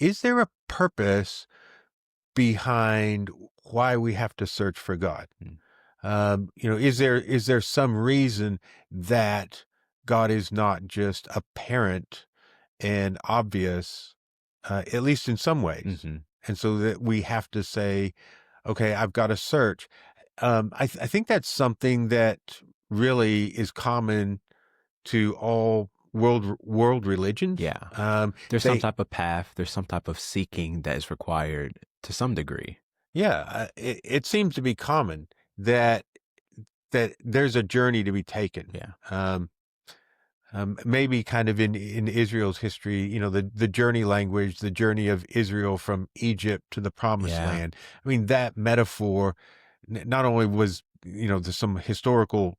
is there a purpose behind why we have to search for God? Mm. Is there some reason that God is not just apparent and obvious, at least in some ways, Mm-hmm. and so that we have to say, okay, I've got to search. I think that's something that really is common to all world religions. Yeah. There's some They type of path, there's some type of seeking that is required to some degree. Yeah, it seems to be common that there's a journey to be taken. Yeah. Maybe kind of in Israel's history, the journey language, the journey of Israel from Egypt to the Promised Yeah. Land. I mean, that metaphor not only was, there's some historical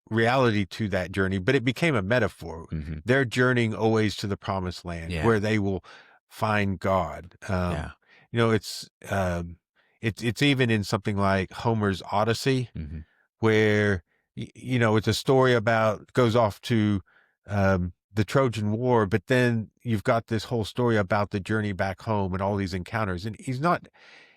reality to that journey, but it became a metaphor. Mm-hmm. They're journeying always to the Promised Land Yeah. where they will find God. Yeah. It's even in something like Homer's Odyssey, Mm-hmm. where it's a story about goes off to the Trojan War, but then you've got this whole story about the journey back home and all these encounters. And he's not,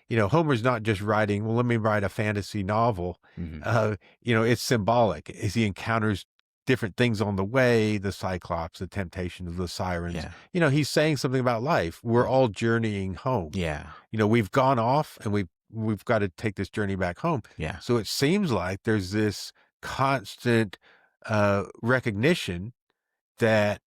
Homer's not just writing, well, let me write a fantasy novel. Mm-hmm. It's symbolic as he encounters different things on the way, the Cyclops, the temptation of the sirens. Yeah. He's saying something about life. We're all journeying home. Yeah. We've gone off and we've got to take this journey back home. Yeah. So it seems like there's this constant recognition that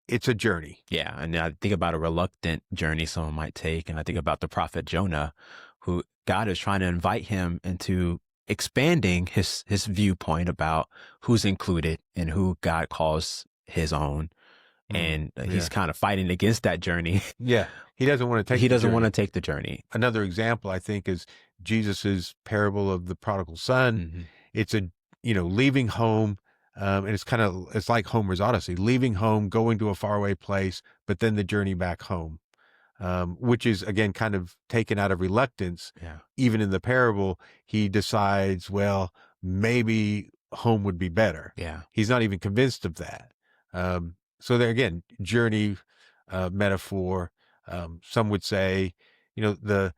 it's a journey. Yeah. And I think about a reluctant journey someone might take. And I think about the prophet Jonah, who God is trying to invite him into expanding his viewpoint about who's included and who God calls his own. And he's kind of fighting against that journey. Yeah. He doesn't want to take He doesn't want to take the journey. Another example, I think, is Jesus's parable of the prodigal son. Mm-hmm. It's leaving home. And it's like Homer's Odyssey, leaving home, going to a faraway place, but then the journey back home, which is, again, kind of taken out of reluctance. Yeah. Even in the parable, he decides, well, maybe home would be better. Yeah. He's not even convinced of that. So there again, journey metaphor. Some would say, the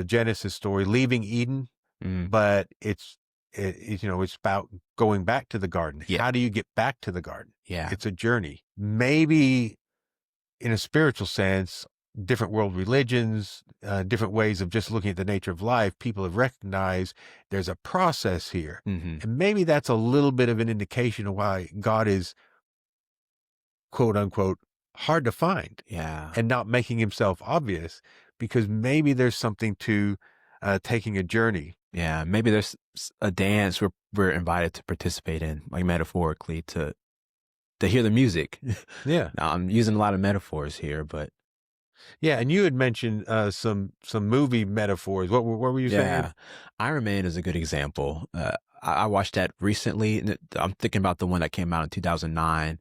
Genesis story, leaving Eden, but it's about going back to the garden. Yeah. How do you get back to the garden? Yeah. It's a journey. Maybe in a spiritual sense, different world religions, different ways of just looking at the nature of life, people have recognized there's a process here. Mm-hmm. And maybe that's a little bit of an indication of why God is, quote unquote, hard to find. Yeah. And not making himself obvious, because maybe there's something to taking a journey. Yeah, maybe there's a dance we're invited to participate in, like metaphorically, to hear the music. Yeah. Now, I'm using a lot of metaphors here, but yeah. And you had mentioned some movie metaphors. What were you saying? Iron Man is a good example. I watched that recently, and I'm thinking about the one that came out in 2009.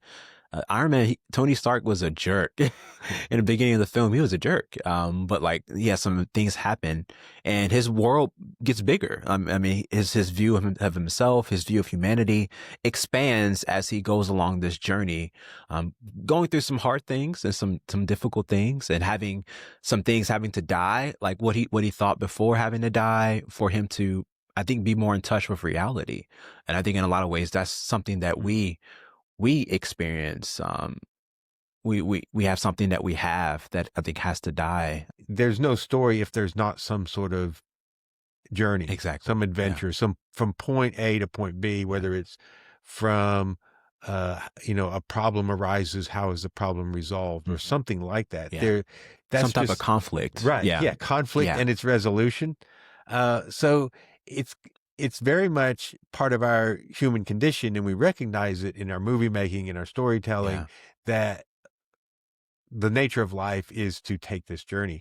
Iron Man, Tony Stark was a jerk. In the beginning of the film, he was a jerk. But some things happen and his world gets bigger. I mean, his view of himself, his view of humanity expands as he goes along this journey, going through some hard things and some difficult things, and having some things having to die, like what he thought before having to die, for him to, I think, be more in touch with reality. And I think in a lot of ways, that's something that we experience. We have something that we have that I think has to die. There's no story if there's not some sort of journey, Exactly, some adventure, some from point A to point B, whether it's from, a problem arises, how is the problem resolved, or something like that. Yeah. That's some type of conflict. Right. Yeah. Conflict and its resolution. So it's very much part of our human condition, and we recognize it in our movie making, in our storytelling, that the nature of life is to take this journey.